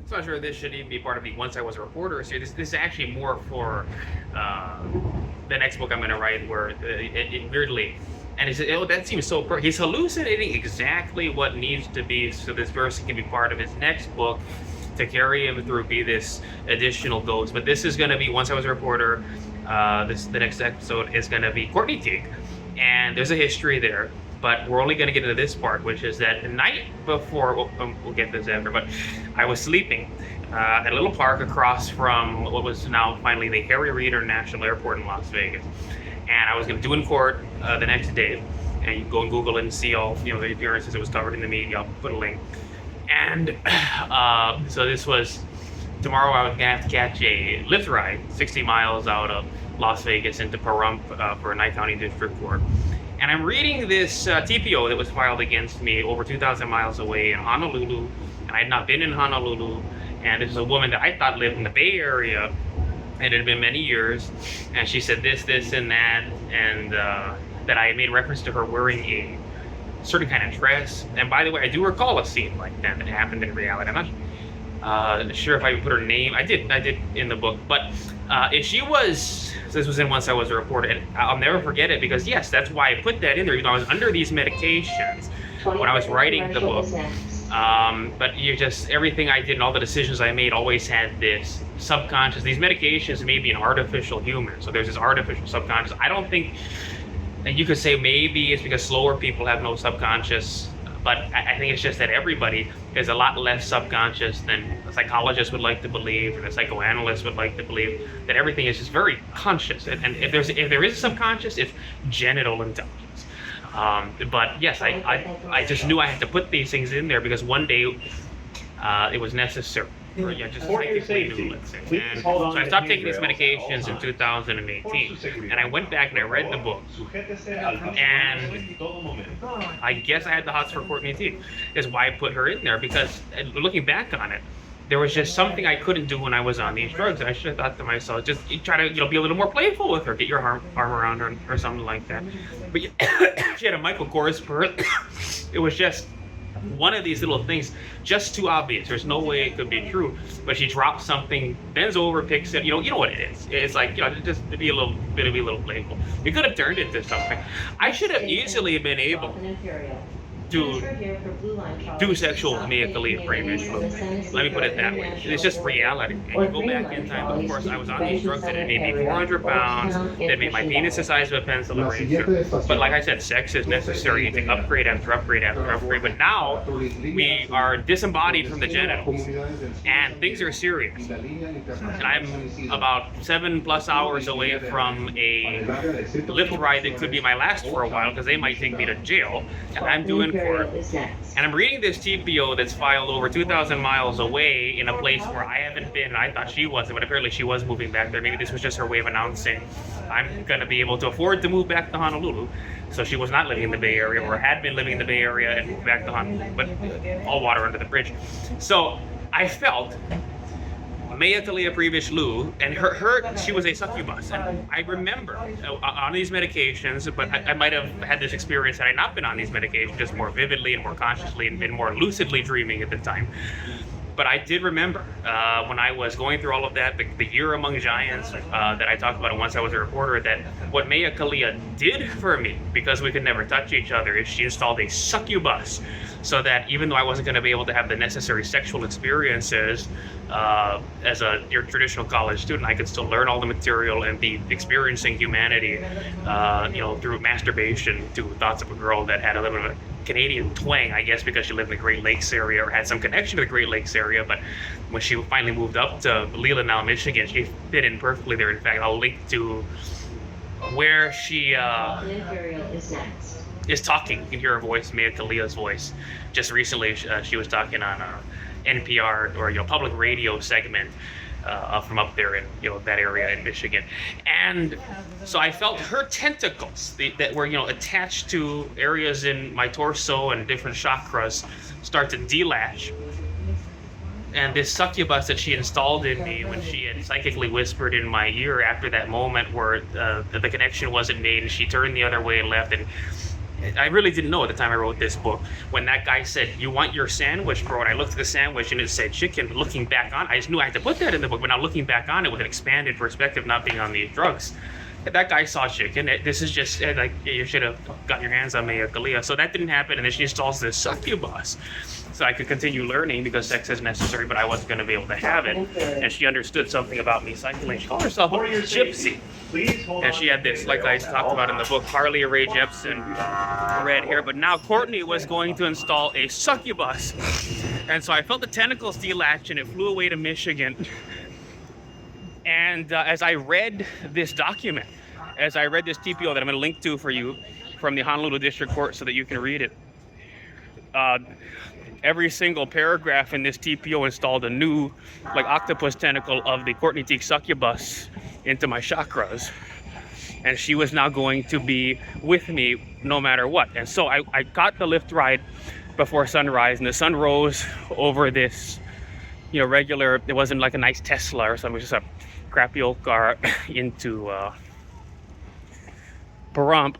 So I'm not sure this should even be part of the Once I Was a Reporter series. This is actually more for the next book I'm going to write, where it weirdly, and that seems so he's hallucinating exactly what needs to be so this person can be part of his next book to carry him through, be this additional ghost. But this is going to be Once I Was a Reporter. The next episode is going to be Courtney Teague, and there's a history there. But we're only going to get into this part, which is that the night before, we'll get this after, but I was sleeping at a little park across from what was now finally the Harry Reid International Airport in Las Vegas. And I was going to do in court the next day. And you can go and Google and see all the appearances. It was covered in the media. I'll put a link. And so this was, tomorrow I was going to have to catch a Lyft ride 60 miles out of Las Vegas into Pahrump for a Nye County District Court. And I'm reading this TPO that was filed against me over 2,000 miles away in Honolulu. And I had not been in Honolulu. And this is a woman that I thought lived in the Bay Area. And it had been many years. And she said this, and that. And that I made reference to her wearing a certain kind of dress. And by the way, I do recall a scene like that happened in reality. I'm not sure if I put her name. I did in the book. But if she was, this was in Once I Was a Reporter, and I'll never forget it because yes, that's why I put that in there. You know, I was under these medications when I was writing the book. But everything I did and all the decisions I made always had this subconscious. These medications may be an artificial human, so there's this artificial subconscious. I don't think, and you could say maybe it's because slower people have no subconscious. But I think it's just that everybody is a lot less subconscious than a psychologist would like to believe, or a psychoanalyst would like to believe. That everything is just very conscious, and if there is a subconscious, it's genital intelligence. But yes, I just knew I had to put these things in there because one day it was necessary. Or, just psychically new, let's say. And so I stopped taking these medications in 2018, and I went back and I read the book, and I guess I had the hots for Courtney Teague, is why I put her in there, because looking back on it, there was just something I couldn't do when I was on these drugs. I should have thought to myself, just try to be a little more playful with her, get your arm around her or something like that. But she had a Michael Kors purse. It was just one of these little things, just too obvious. There's no way it could be true. But she drops something, bends over, picks it. You know what it is. It's like, just to be a little playful. You could have turned it into something. I should have easily been able to do sexual with Meakalia Previch-Liu. Let me put it that way. It's just reality. And you go back in time, of course, I was on these drugs that it made me 400 pounds, that made my penis the size of a pencil eraser. But like I said, sex is necessary. You take upgrade after upgrade after upgrade. But now we are disembodied from the genitals, and things are serious. And I'm about 7+ hours away from a Lyft ride that could be my last for a while, because they might take me to jail, and I'm doing court. And I'm reading this TPO that's filed over 2,000 miles away in a place where I haven't been. I thought she wasn't, but apparently she was moving back there. Maybe this was just her way of announcing I'm going to be able to afford to move back to Honolulu. So she was not living in the Bay Area, or had been living in the Bay Area and moved back to Honolulu, but all water under the bridge. So I felt Meakalia Previch-Liu, and she was a succubus. And I remember on these medications, but I might have had this experience had I not been on these medications, just more vividly and more consciously and been more lucidly dreaming at the time. But I did remember when I was going through all of that, the year among giants that I talked about Once I Was a Reporter, that what Meakalia did for me, because we could never touch each other, is she installed a succubus, so that even though I wasn't going to be able to have the necessary sexual experiences as your traditional college student, I could still learn all the material and be experiencing humanity, through masturbation to thoughts of a girl that had a little bit of a Canadian twang, I guess, because she lived in the Great Lakes area or had some connection to the Great Lakes area. But when she finally moved up to Leland, now Michigan, she fit in perfectly there. In fact, I'll link to where she is talking. You can hear her voice, Meakalia's voice. Just recently, she was talking on NPR or public radio segment from up there in that area in Michigan. And so I felt her tentacles that were attached to areas in my torso and different chakras start to delatch. And this succubus that she installed in me when she had psychically whispered in my ear after that moment where the connection wasn't made, and she turned the other way and left, and I really didn't know at the time I wrote this book. When that guy said, "You want your sandwich, bro?" and I looked at the sandwich and it said chicken. Looking back on, I just knew I had to put that in the book. But now looking back on it with an expanded perspective, not being on the drugs, that guy saw chicken. This is just like, you should have got your hands on Meakalia. So that didn't happen, and then she installs this succubus. So I could continue learning because sex is necessary, but I wasn't going to be able to have it. And she understood something about me cycling. She called herself a gypsy. And she had this, like I talked about in the book, Harley Rae Jepsen, red hair. But now Courtney was going to install a succubus. And so I felt the tentacles delatch and it flew away to Michigan. And as I read this document, as I read this TPO that I'm going to link to for you from the Honolulu District Court so that you can read it, every single paragraph in this TPO installed a new, like, octopus tentacle of the Courtney Teague succubus into my chakras. And she was now going to be with me no matter what. And so I got the lift ride before sunrise, and the sun rose over this, you know, regular, it wasn't like a nice Tesla or something, it was just a crappy old car into Pahrump.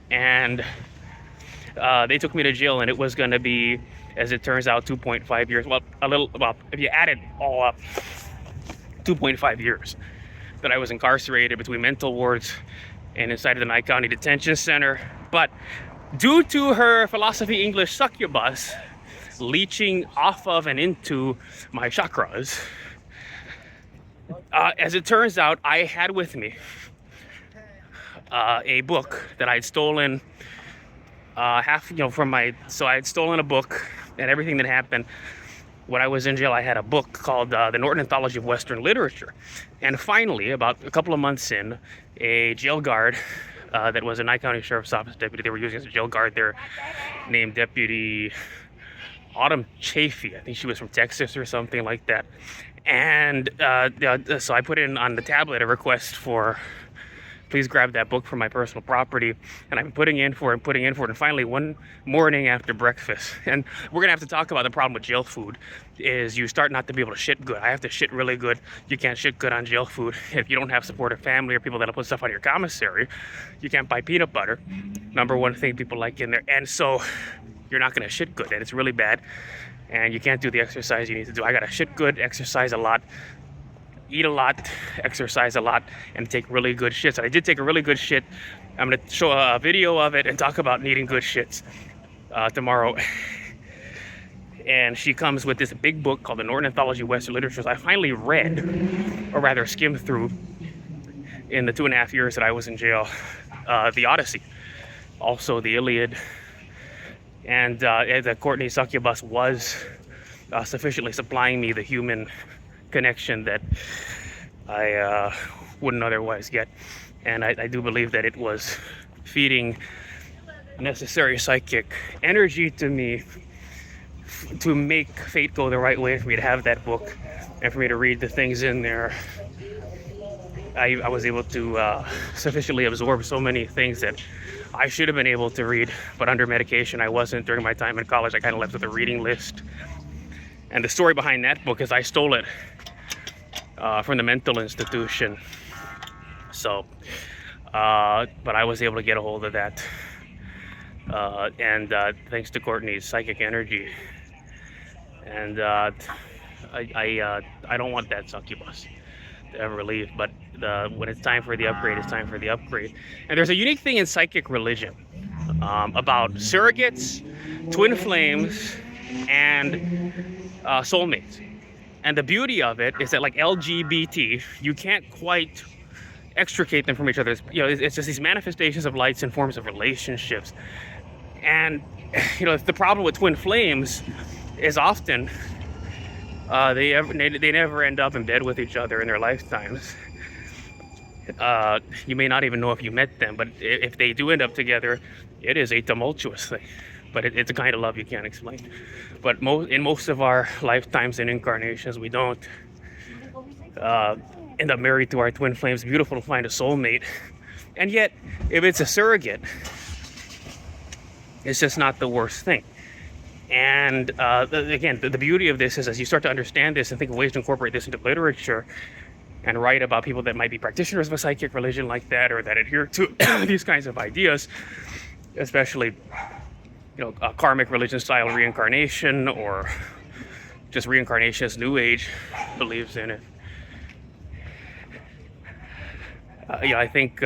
And they took me to jail, and it was going to be, as it turns out, 2.5 years. Well, if you add it all up, 2.5 years that I was incarcerated between mental wards and inside of the Nye County Detention Center. But due to her philosophy English succubus leeching off of and into my chakras, as it turns out, I had with me a book that I'd stolen so I had stolen a book, and everything that happened when I was in jail, I had a book called The Norton Anthology of Western Literature. And finally, about a couple of months in, a jail guard that was a Nye County Sheriff's Office deputy, they were using as a jail guard there, named Deputy Autumn Chafee. I think she was from Texas or something like that. And so I put in on the tablet a request for, please grab that book from my personal property. And I'm putting in for it. And finally, one morning after breakfast, and we're going to have to talk about the problem with jail food, is you start not to be able to shit good. I have to shit really good. You can't shit good on jail food. If you don't have supportive family or people that'll put stuff on your commissary, you can't buy peanut butter. Number one thing people like in there. And so you're not going to shit good, and it's really bad. And you can't do the exercise you need to do. I got to shit good, exercise a lot, eat a lot, exercise a lot, and take really good shits. And I did take a really good shit. I'm going to show a video of it and talk about needing good shits tomorrow. And she comes with this big book called The Norton Anthology of Western Literature. I finally read, or rather skimmed through, in the 2.5 years that I was in jail, the Odyssey, also the Iliad. And the Courtney succubus was sufficiently supplying me the human connection that I wouldn't otherwise get. And I do believe that it was feeding necessary psychic energy to me to make fate go the right way, for me to have that book and for me to read the things in there. I was able to sufficiently absorb so many things that I should have been able to read, but under medication I wasn't. During my time in college, I kind of left with a reading list. And the story behind that book is I stole it from the mental institution. So, but I was able to get a hold of that. And thanks to Courtney's psychic energy. And I don't want that succubus to ever leave, but when it's time for the upgrade, it's time for the upgrade. And there's a unique thing in psychic religion about surrogates, twin flames, and soulmates. And the beauty of it is that, like LGBT, you can't quite extricate them from each other. It's just these manifestations of lights and forms of relationships. And the problem with twin flames is often they never end up in bed with each other in their lifetimes. You may not even know if you met them, but if they do end up together, it is a tumultuous thing. But it's a kind of love you can't explain. But in most of our lifetimes and incarnations, we don't end up married to our twin flames. Beautiful to find a soulmate. And yet, if it's a surrogate, it's just not the worst thing. And again, the beauty of this is, as you start to understand this and think of ways to incorporate this into literature and write about people that might be practitioners of a psychic religion like that, or that adhere to these kinds of ideas, especially, a karmic religion style reincarnation, or just reincarnation as New Age believes in it. I think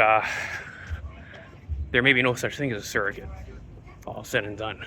there may be no such thing as a surrogate, all said and done.